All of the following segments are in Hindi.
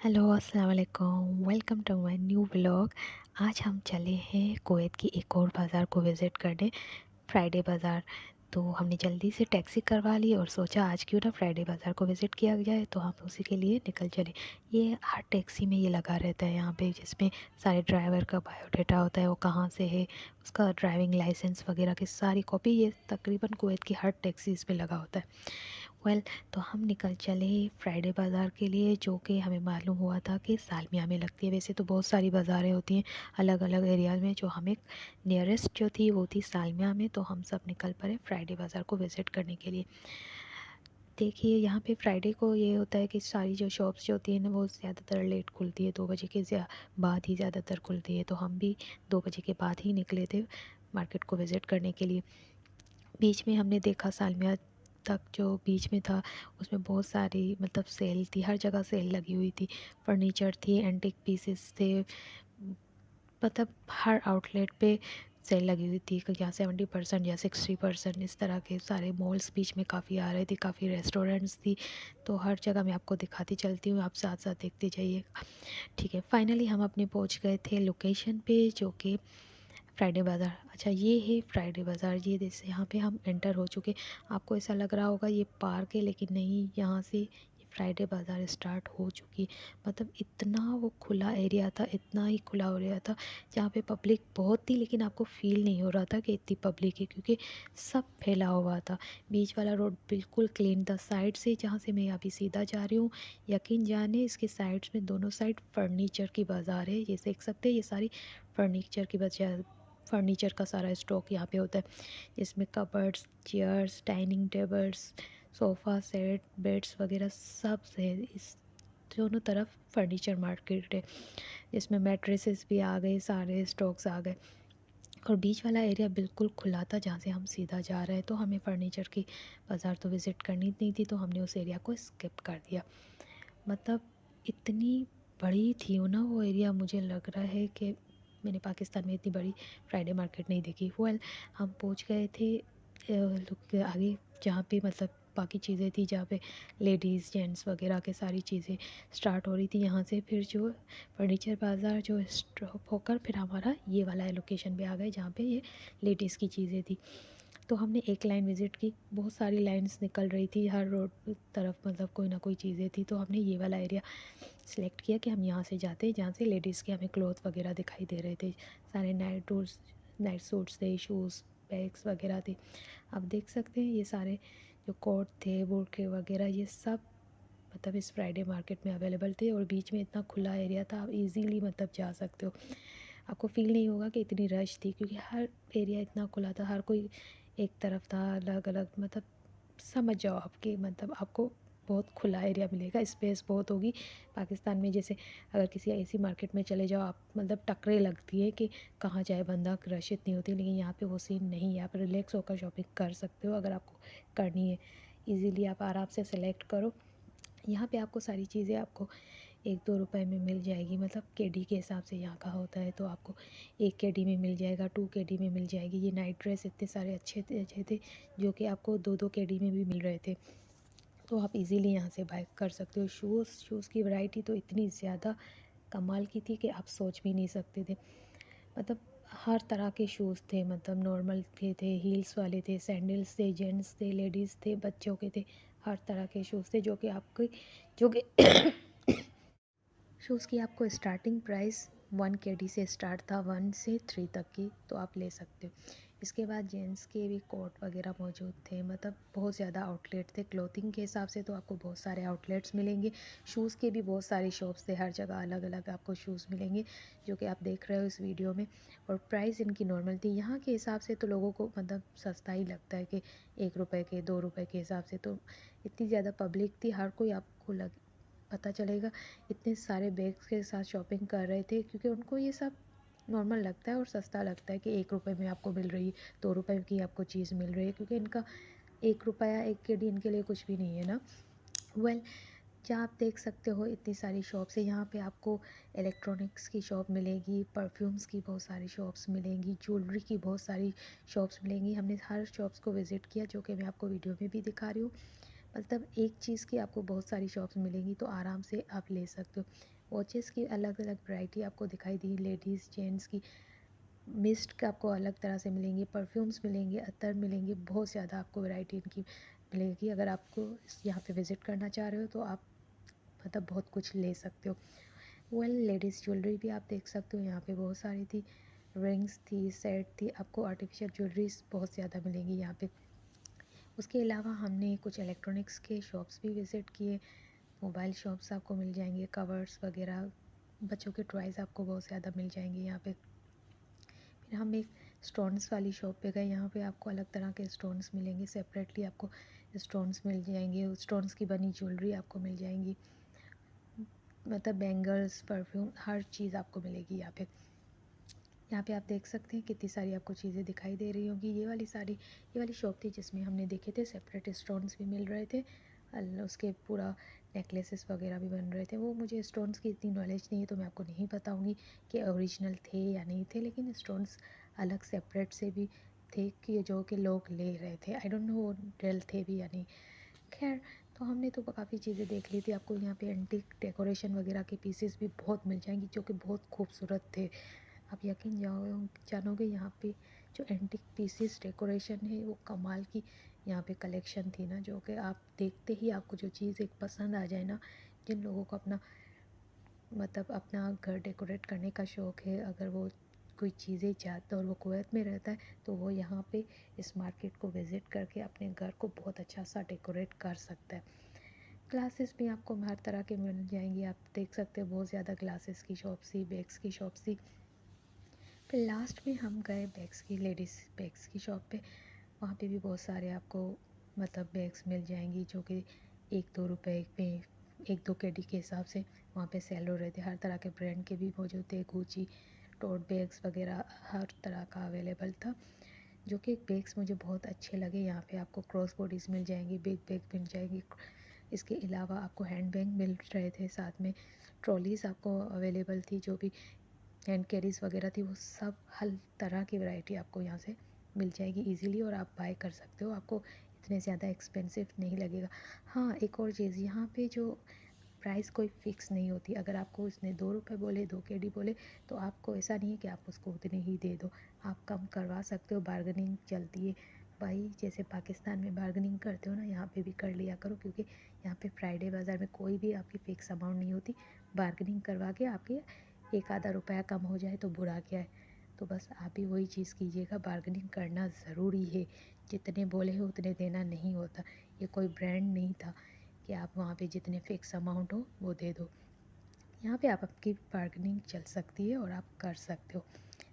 हेलो अस्सलाम वालेकुम, welcome to my new vlog. आज हम चले हैं कुवैत की एक और बाज़ार को विज़िट करने, फ्राइडे बाज़ार। तो हमने जल्दी से टैक्सी करवा ली और सोचा आज क्यों ना फ्राइडे बाज़ार को विज़िट किया जाए, तो हम उसी के लिए निकल चले। ये हर टैक्सी में ये लगा रहता है यहाँ पे, जिसमें सारे ड्राइवर का बायोडाटा होता है, वो कहाँ से है, उसका ड्राइविंग लाइसेंस वगैरह की सारी कॉपी। ये तकरीबन कुवैत की हर टैक्सी इस पे लगा होता है। तो हम निकल चले फ्राइडे बाज़ार के लिए, जो कि हमें मालूम हुआ था कि सालमिया में लगती है। वैसे तो बहुत सारी बाज़ारें होती हैं अलग अलग एरियाज़ में, जो हमें नियरेस्ट जो थी वो थी सालमिया में। तो हम सब निकल पड़े फ्राइडे बाज़ार को विज़िट करने के लिए। देखिए यहाँ पे फ्राइडे को ये होता है कि सारी जो शॉप्स जो होती हैं ना, वो ज़्यादातर लेट खुलती है, 2 बजे के बाद ही ज़्यादातर खुलती है। तो हम भी 2 बजे के बाद ही निकले थे मार्केट को विज़िट करने के लिए। बीच में हमने देखा सालमिया तक जो बीच में था, उसमें बहुत सारी मतलब सेल थी, हर जगह सेल लगी हुई थी। फर्नीचर थी, एंटिक पीसेस थे, मतलब हर आउटलेट पे सेल लगी हुई थी। या 70% या 60% इस तरह के सारे मॉल्स बीच में काफ़ी आ रहे थे, काफ़ी रेस्टोरेंट्स थी। तो हर जगह मैं आपको दिखाती चलती हूँ, आप साथ साथ देखते जाइए। ठीक है, फाइनली हम अपने पहुँच गए थे लोकेशन पे, जो कि फ्राइडे बाज़ार। अच्छा, ये है फ्राइडे बाज़ार। ये जैसे यहाँ पे हम एंटर हो चुके। आपको ऐसा लग रहा होगा ये पार्क है, लेकिन नहीं, यहाँ से ये फ्राइडे बाज़ार स्टार्ट हो चुकी। मतलब इतना वो खुला एरिया था, इतना ही खुला एरिया था, जहाँ पे पब्लिक बहुत थी, लेकिन आपको फील नहीं हो रहा था कि इतनी पब्लिक है, क्योंकि सब फैला हुआ था। बीच वाला रोड बिल्कुल क्लीन था। साइड से जहाँ से मैं अभी सीधा जा रही हूँ, यकीन जाने इसके साइड्स में दोनों साइड फर्नीचर की बाज़ार है। ये देख सकते हैं, ये सारी फर्नीचर की बाज़ार, फर्नीचर का सारा स्टॉक यहाँ पे होता है, जिसमें cupboards, chairs, dining tables, sofa set, beds वगैरह सब है। इस दोनों तरफ फर्नीचर मार्केट है, जिसमें मैट्रेसेस भी आ गए, सारे स्टॉक्स आ गए। और बीच वाला एरिया बिल्कुल खुला था, जहाँ से हम सीधा जा रहे हैं। तो हमें फर्नीचर की बाज़ार तो विज़िट करनी नहीं थी, तो हमने उस एरिया को स्किप कर दिया। मतलब इतनी बड़ी थी ना वो एरिया, मुझे लग रहा है कि मैंने पाकिस्तान में इतनी बड़ी फ्राइडे मार्केट नहीं देखी। हम पहुंच गए थे आगे, जहाँ पे मतलब बाकी चीज़ें थी, जहाँ पे लेडीज़ जेंट्स वगैरह के सारी चीज़ें स्टार्ट हो रही थी यहाँ से। फिर जो फर्नीचर बाज़ार जो स्टॉप होकर फिर हमारा ये वाला लोकेशन पे आ गए, जहाँ पे ये लेडीज़ की चीज़ें थी। तो हमने एक लाइन विज़िट की, बहुत सारी लाइंस निकल रही थी हर रोड तरफ, मतलब कोई ना कोई चीज़ें थी। तो हमने ये वाला एरिया सेलेक्ट किया कि हम यहाँ से जाते हैं, जहाँ से लेडीज़ के हमें क्लॉथ वगैरह दिखाई दे रहे थे। सारे नाइट सूट्स थे, शूज़, बैग्स वगैरह थे। आप देख सकते हैं ये सारे जो कोट थे, बुर्के वगैरह, ये सब मतलब इस फ्राइडे मार्केट में अवेलेबल थे। और बीच में इतना खुला एरिया था, आप इजीली मतलब जा सकते हो। आपको फ़ील नहीं होगा कि इतनी रश थी, क्योंकि हर एरिया इतना खुला था, हर कोई एक तरफ था, अलग अलग। मतलब समझ जाओ आपके, मतलब आपको बहुत खुला एरिया मिलेगा, स्पेस बहुत होगी। पाकिस्तान में जैसे अगर किसी ऐसी मार्केट में चले जाओ आप, मतलब टकरे लगती है कि कहाँ जाए बंदा, रश इतनी होती है। लेकिन यहाँ पे वो सीन नहीं है, आप रिलैक्स होकर शॉपिंग कर सकते हो अगर आपको करनी है। इजीली आप आराम से सेलेक्ट करो। यहाँ पे आपको सारी चीज़ें आपको 1-2 रुपए में मिल जाएगी, मतलब केडी के हिसाब से यहाँ का होता है। तो आपको 1 केडी में मिल जाएगा, 2 केडी में मिल जाएगी। ये नाइट ड्रेस इतने सारे अच्छे थे, जो कि आपको 2-2 केडी में भी मिल रहे थे। तो आप इजीली यहाँ से बाय कर सकते हो। शूज़ की वैरायटी तो इतनी ज़्यादा कमाल की थी कि आप सोच भी नहीं सकते थे। मतलब हर तरह के शूज़ थे, मतलब नॉर्मल के थे, हील्स वाले थे, सैंडल्स थे, जेंट्स थे, लेडीज़ थे, बच्चों के थे। हर तरह के शूज़ थे, जो कि शूज़ की आपको स्टार्टिंग प्राइस 1 केडी से स्टार्ट था, 1 से 3 तक की, तो आप ले सकते हो। इसके बाद जेंट्स के भी कोट वगैरह मौजूद थे, मतलब बहुत ज़्यादा आउटलेट थे। क्लोथिंग के हिसाब से तो आपको बहुत सारे आउटलेट्स मिलेंगे। शूज़ के भी बहुत सारे शॉप्स थे, हर जगह अलग अलग आपको शूज़ मिलेंगे, जो कि आप देख रहे हो इस वीडियो में। और प्राइस इनकी नॉर्मल थी। यहाँ के हिसाब से तो लोगों को मतलब सस्ता ही लगता है कि 1 रुपए के, 2 रुपए के हिसाब से। तो इतनी ज़्यादा पब्लिक थी, हर कोई आपको पता चलेगा इतने सारे बैग्स के साथ शॉपिंग कर रहे थे, क्योंकि उनको ये सब नॉर्मल लगता है और सस्ता लगता है कि 1 रुपए में आपको मिल रही है, 2 रुपए की आपको चीज़ मिल रही है, क्योंकि इनका 1 रुपया 1 केडी इनके लिए कुछ भी नहीं है ना। वेल, जहाँ आप देख सकते हो इतनी सारी शॉप्स है। यहाँ पे आपको इलेक्ट्रॉनिक्स की शॉप मिलेगी, परफ्यूम्स की बहुत सारी शॉप्स मिलेंगी, ज्वेलरी की बहुत सारी शॉप्स मिलेंगी। हमने हर शॉप्स को विज़िट किया, जो कि मैं आपको वीडियो में भी दिखा रही हूँ। मतलब एक चीज़ की आपको बहुत सारी शॉप्स मिलेंगी, तो आराम से आप ले सकते हो। वॉचेस की अलग अलग वैरायटी आपको दिखाई दी, लेडीज़ जेंट्स की। मिस्ट का आपको अलग तरह से मिलेंगे, परफ्यूम्स मिलेंगे, अत्तर मिलेंगे, बहुत ज़्यादा आपको वैरायटी इनकी मिलेगी। अगर आपको यहाँ पे विज़िट करना चाह रहे हो तो आप मतलब बहुत कुछ ले सकते हो। लेडीज़ ज्वेलरी भी आप देख सकते हो, यहाँ पे बहुत सारी थी, रिंग्स थी, सेट थी, आपको आर्टिफिशियल ज्वेलरीज बहुत ज़्यादा मिलेंगी यहाँ पे। उसके अलावा हमने कुछ इलेक्ट्रॉनिक्स के शॉप्स भी विज़िट किए, मोबाइल शॉप्स आपको मिल जाएंगे, कवर्स वगैरह, बच्चों के टॉयज़ आपको बहुत ज़्यादा मिल जाएंगे यहाँ पे। फिर हम एक स्टोन्स वाली शॉप पे गए, यहाँ पे आपको अलग तरह के स्टोन्स मिलेंगे, सेपरेटली आपको स्टोन्स मिल जाएंगे, स्टोन्स की बनी ज्वेलरी आपको मिल जाएंगी, मतलब बैंगल्स, परफ्यूम, हर चीज़ आपको मिलेगी यहाँ पे। यहाँ पे आप देख सकते हैं कितनी सारी आपको चीज़ें दिखाई दे रही होंगी। ये वाली शॉप थी जिसमें हमने देखे थे सेपरेट स्टोन्स भी मिल रहे थे, उसके पूरा नेकलेसेस वगैरह भी बन रहे थे। वो मुझे स्टोन्स की इतनी नॉलेज नहीं है तो मैं आपको नहीं बताऊँगी कि ओरिजिनल थे या नहीं थे, लेकिन स्टोन्स अलग सेपरेट से भी थे कि जो कि लोग ले रहे थे। आई डोंट नो वो रियल थे भी या नहीं। खैर, तो हमने तो काफ़ी चीज़ें देख ली थी। आपको यहाँ पे एंटीक डेकोरेशन वगैरह के पीसेस भी बहुत मिल जाएंगी जो कि बहुत खूबसूरत थे। आप यकीन जानोगे यहाँ पे जो एंटीक पीसेस डेकोरेशन है वो कमाल की यहाँ पे कलेक्शन थी ना, जो कि आप देखते ही आपको जो चीज़ एक पसंद आ जाए ना, जिन लोगों को अपना मतलब अपना घर डेकोरेट करने का शौक़ है, अगर वो कोई चीज़ें चाहता है और वो कुवैत में रहता है तो वो यहाँ पे इस मार्केट को विज़िट करके अपने घर को बहुत अच्छा सा डेकोरेट कर सकता है। ग्लासेस भी आपको हर तरह के मिल जाएंगे, आप देख सकते हो बहुत ज़्यादा ग्लासेस की शॉप थी, बैग्स की शॉप थी। फिर लास्ट में हम गए बैग्स की, लेडीज़ बैग्स की शॉप पे। वहाँ पे भी बहुत सारे आपको मतलब बैग्स मिल जाएंगी जो कि 1-2 रुपए में 1-2 केडी के हिसाब से वहाँ पे सेल हो रहे थे। हर तरह के ब्रांड के भी मौजूद थे, गुची, टोट बैग्स वगैरह हर तरह का अवेलेबल था, जो कि बैग्स मुझे बहुत अच्छे लगे। यहाँ पे आपको क्रॉस बॉडीज़ मिल जाएंगी, बिग बैग मिल जाएगी। इसके अलावा आपको हैंड बैग मिल रहे थे, साथ में ट्रॉलीज़ आपको अवेलेबल थी, जो भी हैंड कैरीज वगैरह थी वो सब हर तरह की वैरायटी आपको यहाँ से मिल जाएगी इजीली, और आप बाय कर सकते हो। आपको इतने ज़्यादा एक्सपेंसिव नहीं लगेगा। हाँ, एक और चीज़, यहाँ पे जो प्राइस कोई फ़िक्स नहीं होती। अगर आपको उसने 2 रुपये बोले, 2 केडी बोले, तो आपको ऐसा नहीं है कि आप उसको उतने ही दे दो, आप कम करवा सकते हो, बार्गेनिंग चलती है। भाई जैसे पाकिस्तान में बार्गेनिंग करते हो ना, यहाँ पे भी कर लिया करो, क्योंकि यहाँ पे फ्राइडे बाज़ार में कोई भी आपकी फ़िक्स अमाउंट नहीं होती। बार्गेनिंग करवा के आपके 1-आधा रुपया कम हो जाए तो बुरा क्या है। तो बस आप भी वही चीज़ कीजिएगा, बार्गेनिंग करना ज़रूरी है। जितने बोले हैं उतने देना नहीं होता। ये कोई ब्रांड नहीं था कि आप वहाँ पे जितने फ़िक्स अमाउंट हो वो दे दो। यहाँ पे आप आपकी बार्गेनिंग चल सकती है और आप कर सकते हो,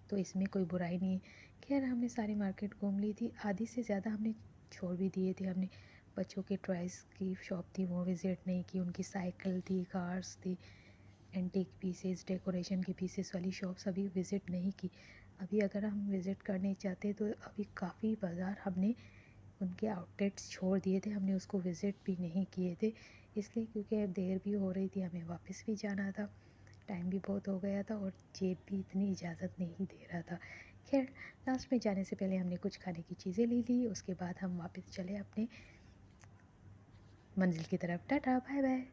तो इसमें कोई बुराई नहीं है। खैर, हमने सारी मार्केट घूम ली थी, आधी से ज़्यादा हमने छोड़ भी दिए थे। हमने बच्चों के टॉयज़ की शॉप थी वो विज़िट नहीं की, उनकी साइकिल थी, कार्स थी, एंटीक पीसेस, डेकोरेशन के पीसेस वाली शॉप्स अभी विज़िट नहीं की। अभी अगर हम विज़िट करने चाहते तो अभी काफ़ी बाज़ार हमने उनके आउटलेट्स छोड़ दिए थे, हमने उसको विज़िट भी नहीं किए थे, इसलिए क्योंकि देर भी हो रही थी, हमें वापस भी जाना था, टाइम भी बहुत हो गया था और जेब भी इतनी इजाज़त नहीं दे रहा था। खैर, लास्ट में जाने से पहले हमने कुछ खाने की चीज़ें ले ली, उसके बाद हम वापस चले अपने मंजिल की तरफ। Tata, bye bye.